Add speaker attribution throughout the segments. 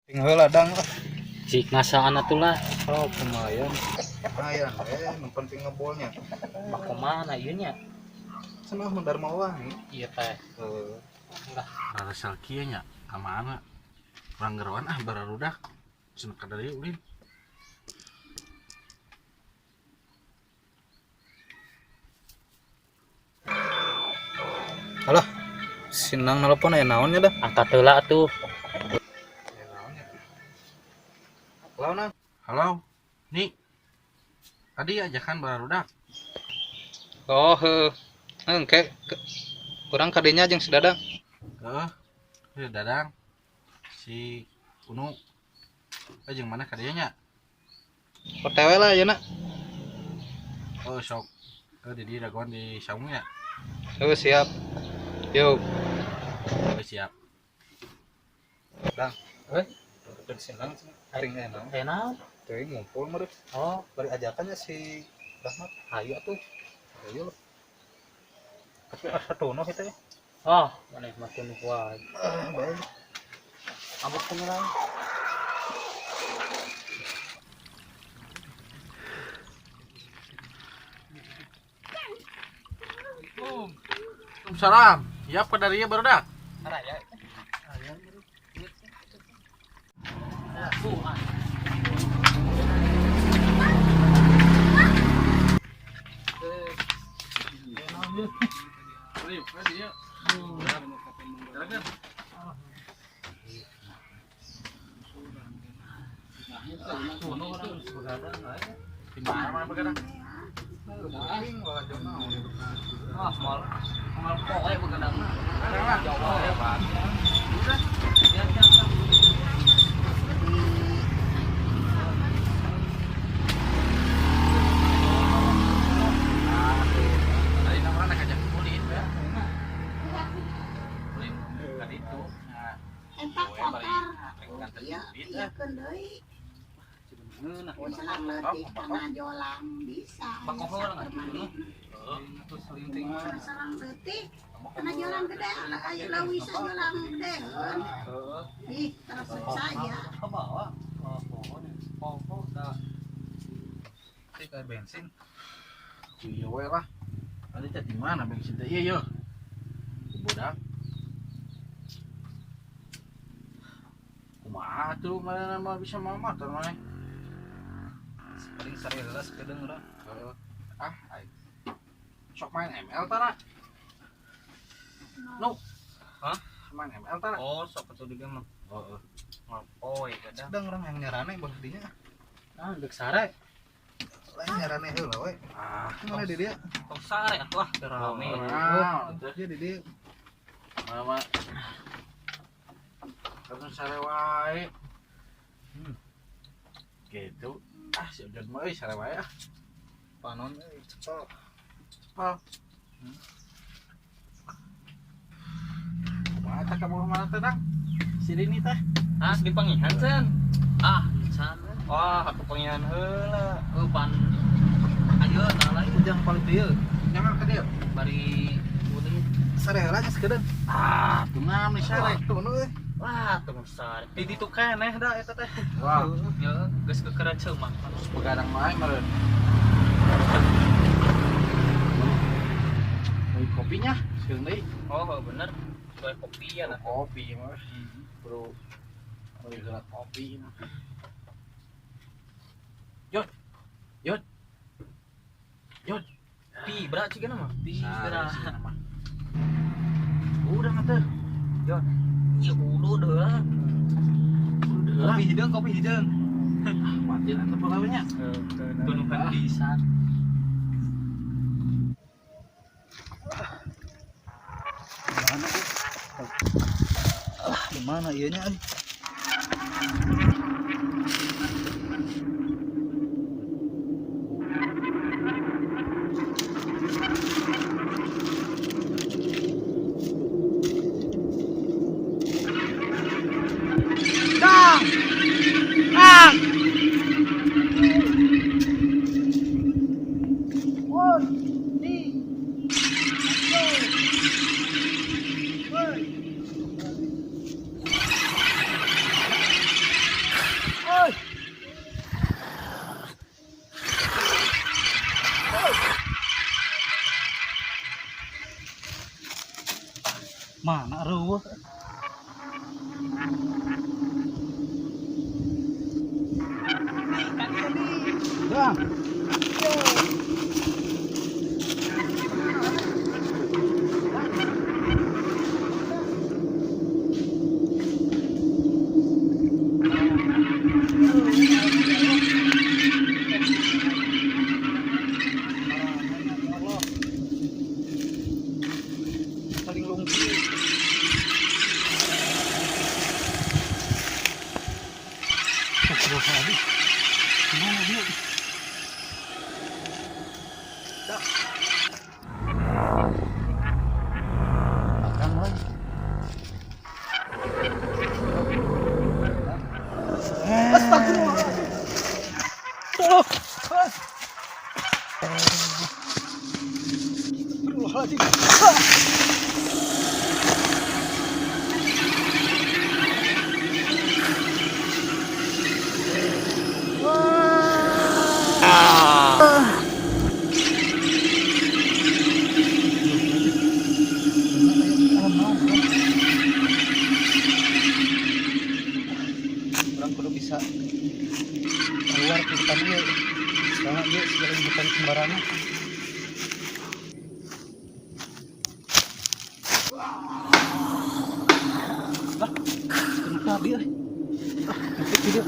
Speaker 1: Tinggal ladang lah.
Speaker 2: Si ngasaan atulah.
Speaker 1: Oh, lumayan. Lumayan, yang penting ngebolnya.
Speaker 2: Bak kemana ieu nya?
Speaker 1: Cenah mun Darmawangi.
Speaker 2: Iya teh.
Speaker 1: Enggak.
Speaker 3: Rasal kieu nya ka mana? Urang geroan bararudak. Cenah ka deui ulin.
Speaker 1: Alah, sinang nelpon aya naon nya dah?
Speaker 2: Angkat heula atuh.
Speaker 1: Aya naon nya? Halo, Nang.
Speaker 3: Halo. Nih. Tadi ajakan bararudak.
Speaker 1: Oh, engke urang kadinya jeung si Dadang.
Speaker 3: Heeh. Dadang. Si Unu. Jeung mana ka dieu nya?
Speaker 1: OTW lah ayeuna.
Speaker 3: Oh, sok. Di dieu dagoan di saung nya.
Speaker 1: Siap. Yuk.
Speaker 3: Oh, siap.
Speaker 1: Dang. Dan sinang haring enak.
Speaker 2: Enak.
Speaker 1: Teuing ngumpul meureun.
Speaker 2: Oh,
Speaker 1: Bari ajakannya si Rahmat.
Speaker 2: hayu atuh.
Speaker 1: Ayo. Tapi asa tono kita ya.
Speaker 2: Oh, maneh mah kuno wae.
Speaker 1: Baik.
Speaker 2: Abot pengelang.
Speaker 3: Salam. Siap ka dari ieu barudak?
Speaker 2: Araya.
Speaker 3: Di mana begadang?
Speaker 2: Ah, mal poe begadang mah. Jawa ya, Pak. Ya,
Speaker 3: Tadi nang urang ngajak ulin ya. Ulin ka ditu. Nah,
Speaker 4: Empat kotor,
Speaker 3: kantor
Speaker 4: ya,
Speaker 3: ulin.
Speaker 4: iya kendai. Senang letih karena jolang bisa.
Speaker 2: Bakohol nggak?
Speaker 4: Terus serang letih karena jolang gede, anak aja lah bisa jolang gede. Ih, terus saya.
Speaker 2: Ke bawah. Oh, pohon. Pohon dah.
Speaker 1: Kayak bensin.
Speaker 3: Iya we lah. Tadi teh di mana bensin teh? Iya, budak. Kumaha tuh mana mah bisa mau motor mah?
Speaker 1: Paling sare heula sepedeng urang.
Speaker 3: Sok main ML tara. No.
Speaker 2: Hah?
Speaker 3: Main ML tara.
Speaker 2: Oh, sok atuh di mah.
Speaker 3: Heeh.
Speaker 2: Ngapoy kadang.
Speaker 1: Sedang orang yang nyarane bos dinya.
Speaker 2: Ah, deuk sare.
Speaker 1: Lain nyarane heula we. Mana di dia?
Speaker 2: Tong sare atuh ah, rame.
Speaker 1: Dia di dia.
Speaker 3: Mama. Terus sare wae. Gitu. Si udah mah euy sare wae ah.
Speaker 1: Panon cepel.
Speaker 3: Cepal. Kumaha teh kamu mana teh, Dang? Si Rini teh.
Speaker 2: Ah, di pangihan sen. Ah, sana. Wah, aku pangihan heula. Pan ayo nah lain
Speaker 1: Ujang paling dieu.
Speaker 3: Jangan ke dia.
Speaker 2: bari udah
Speaker 1: Sare heula geus kedeung.
Speaker 3: Ah, tuh ngam nih sare.
Speaker 1: Tuh nu euy.
Speaker 2: wah tong sare. Di ditu keneh da eta teh.
Speaker 3: Wah,
Speaker 2: Ya, geus kekeran ceumah.
Speaker 3: begadang mah meureun. Beli kopinya, sekarang deui.
Speaker 2: Oh, bener. Soal kopi ya nah.
Speaker 3: Kopi mah. Bro. Oh, gelat kopi. Yod. Yod. Yod.
Speaker 2: Tibra cigana mah. Tibra.
Speaker 3: Udah ngatuh.
Speaker 2: Ya udah deh. Kopi hidung.
Speaker 3: Mati nanti pegawainya.
Speaker 2: Tunuhan pisan.
Speaker 1: Di mana ieu nya euy?
Speaker 3: Mana ruwet? Bang. Saling lungsi. Astagfirullahaladzim. Gimana dia? Makan lagi. Astagfirullahaladzim. Tolong. Astagfirullahaladzim. Orang kudu bisa keluar ke depan dia, karena dia segala bukan sembarangan. Lah, kenapa dia? Nanti dia.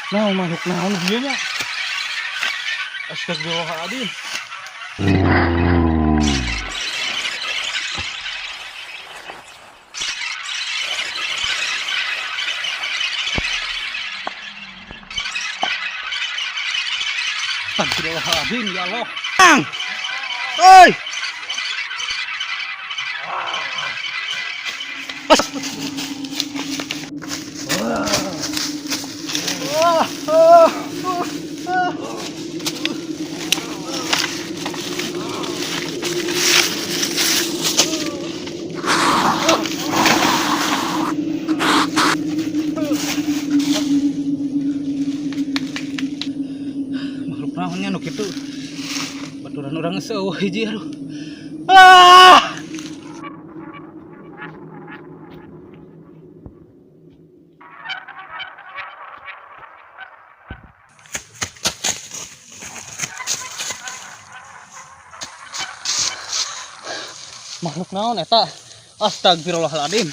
Speaker 3: Nah, makhluk naon dia nya? Astagfirullahaladzim. Astagfirullahaladzim, ya Allah. Oi. Makhluk naonnya nu kitu? Baturan urang seueuh hiji aduh. Makhluk naon eta? Astagfirullahaladzim.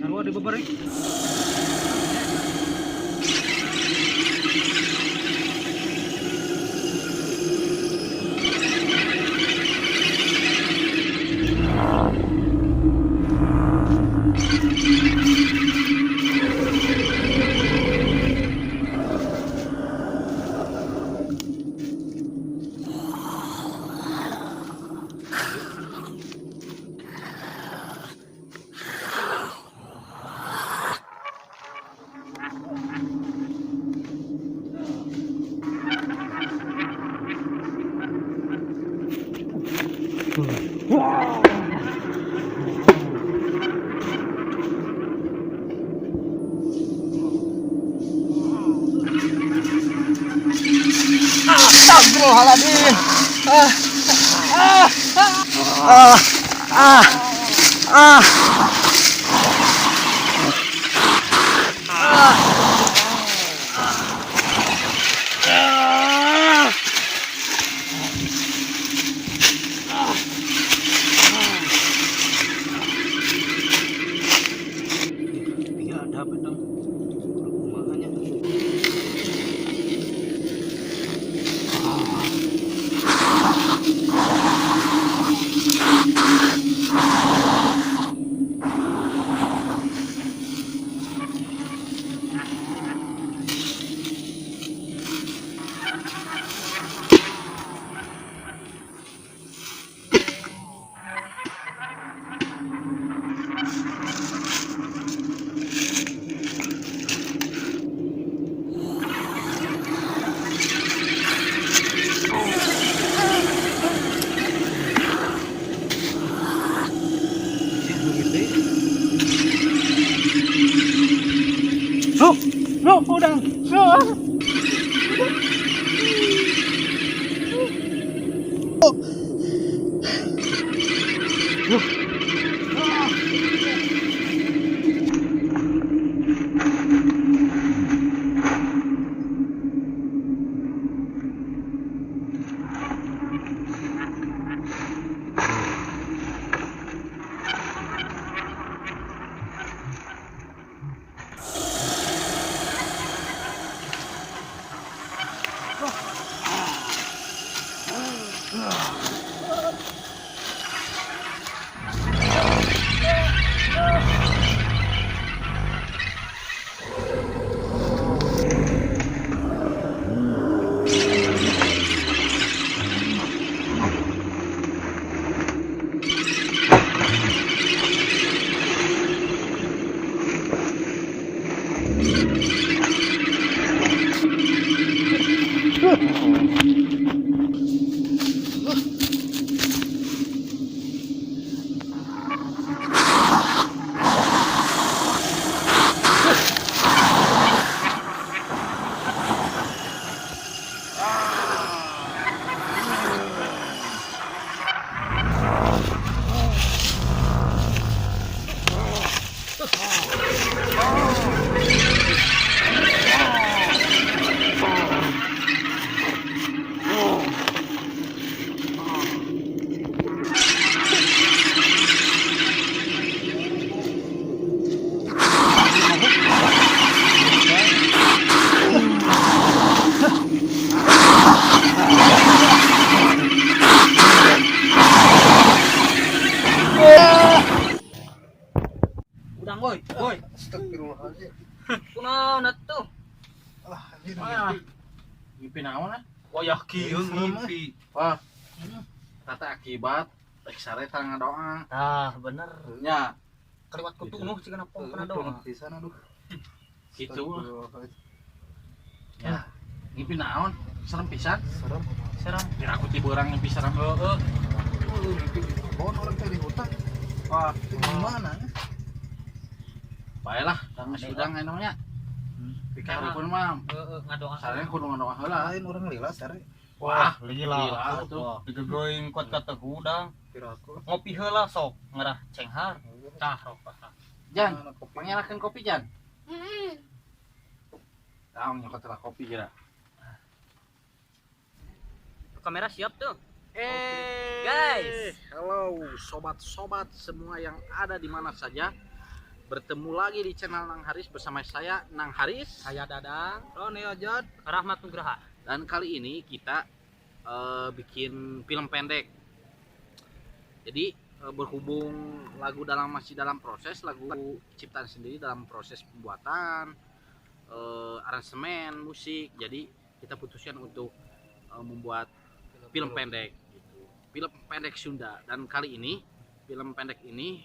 Speaker 3: Sarua di babari. Astagfirullahaladzim. Iya, ada apa dong? Makanya. udang.
Speaker 2: Udang boy.
Speaker 3: Astagfirullahaladzim.
Speaker 2: Kunaon atuh?
Speaker 3: Anjir.
Speaker 1: Ah, mimpi naon ah?
Speaker 2: Oh yakin mimpi.
Speaker 1: Wah, kata akibat rek sare tang ngadoa.
Speaker 2: Ah, bener.
Speaker 1: Nya,
Speaker 2: Kaliwat kutunuh cigana pong kana
Speaker 3: Doang
Speaker 2: doang.
Speaker 3: pisan aduh.
Speaker 1: gitu.
Speaker 3: Astagfirullahaladzim.
Speaker 1: Ya, mimpi naon? Serem pisan.
Speaker 3: Serem.
Speaker 2: Serem.
Speaker 1: Kira aku tiba orang mimpi serem.
Speaker 2: Heeh.
Speaker 3: Mimpi pohon orang teh di hutan.
Speaker 1: Wah,
Speaker 3: Itu gimana?
Speaker 1: baiklah, tang sudang namanya. Pikir pun mah,
Speaker 2: Heeh, ngadoa.
Speaker 1: sareng kudu ngadoa heula.
Speaker 3: Lain orang lila sare.
Speaker 1: Wah,
Speaker 2: Lila
Speaker 1: tuh.
Speaker 2: digegoing kuat kata udang.
Speaker 3: Kira aku.
Speaker 2: Ngopi heula sok ngarah cenghar. Tah rokok tah.
Speaker 1: Jan, pangnyalakeun kopi Jan. Tahu nyokot lah kopi kira.
Speaker 2: Kamera siap tuh.
Speaker 1: Guys, halo sobat-sobat semua yang ada di mana saja. Bertemu lagi di channel Nang Haris bersama saya Nang Haris.
Speaker 2: Saya Dadang,
Speaker 3: Roni Ojot.
Speaker 2: Rahmat Nugraha.
Speaker 1: Dan kali ini kita bikin film pendek. Jadi berhubung lagu masih dalam proses, lagu ciptaan sendiri dalam proses pembuatan, aransemen, musik. Jadi kita putuskan untuk membuat film pendek. Gitu. Film pendek Sunda. Dan kali ini film pendek ini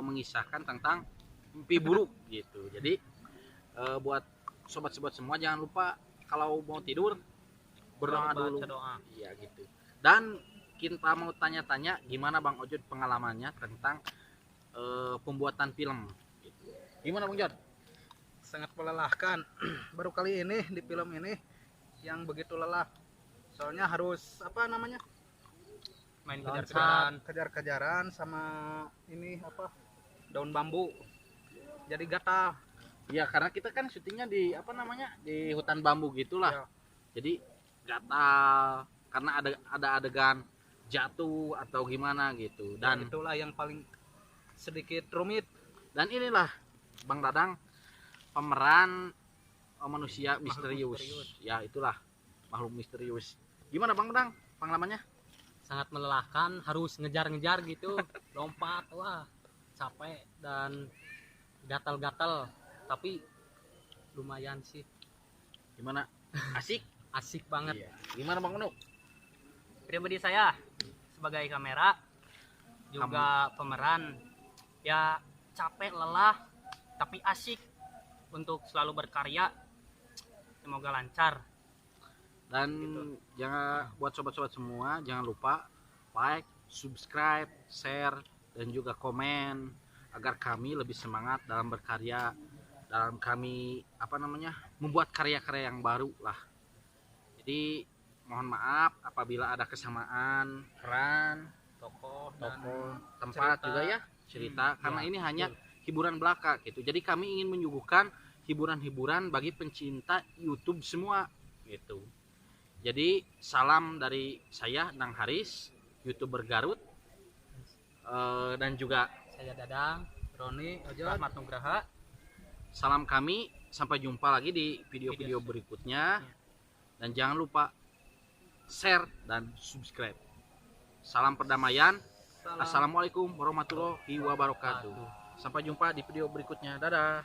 Speaker 1: mengisahkan tentang mimpi buruk gitu. Jadi buat sobat-sobat semua jangan lupa kalau mau tidur berdoa dulu.
Speaker 2: Doa.
Speaker 1: Iya gitu. Dan kita mau tanya-tanya gimana Bang Ojot pengalamannya tentang pembuatan film. Gitu. Gimana Bang Ojot?
Speaker 3: Sangat melelahkan. Baru kali ini di film ini yang begitu lelah. Soalnya harus apa namanya?
Speaker 2: Main kejar-kejaran.
Speaker 3: Kejar-kejaran sama ini apa? Daun bambu. Jadi gatal.
Speaker 1: Ya karena kita kan syutingnya di apa namanya di hutan bambu gitulah.
Speaker 3: Ya.
Speaker 1: Jadi gatal karena ada adegan jatuh atau gimana gitu. Dan
Speaker 3: itulah yang paling sedikit rumit.
Speaker 1: dan inilah Bang Dadang pemeran manusia misterius. Ya itulah makhluk misterius. Gimana Bang Dadang pengalamannya?
Speaker 2: Sangat melelahkan, harus ngejar-ngejar gitu, lompat, wah capek dan gatal-gatal, tapi lumayan sih,
Speaker 1: Gimana? Asik?
Speaker 2: asik banget.
Speaker 1: Iya. Gimana Bang Unuk?
Speaker 2: Pribadi saya sebagai kamera juga pemeran, ya capek lelah, tapi asik untuk selalu berkarya. Semoga lancar.
Speaker 1: Dan jangan buat sobat-sobat semua jangan lupa like, subscribe, share dan juga komen agar kami lebih semangat dalam berkarya dalam kami membuat karya-karya yang baru lah. Jadi mohon maaf apabila ada kesamaan peran,
Speaker 3: tokoh
Speaker 1: tempat
Speaker 3: cerita.
Speaker 1: juga ya cerita, karena
Speaker 3: ya,
Speaker 1: ini hanya hiburan belaka gitu. Jadi kami ingin menyuguhkan hiburan-hiburan bagi pencinta YouTube semua gitu. Jadi salam dari saya Nang Haris, YouTuber Garut, dan juga
Speaker 3: saya Dadang, Roni, Ojot, Ahmad Nugraha.
Speaker 1: salam kami, sampai jumpa lagi di video-video berikutnya. Dan jangan lupa share dan subscribe. Salam perdamaian. Assalamualaikum warahmatullahi wabarakatuh. Sampai jumpa di video berikutnya. Dadah.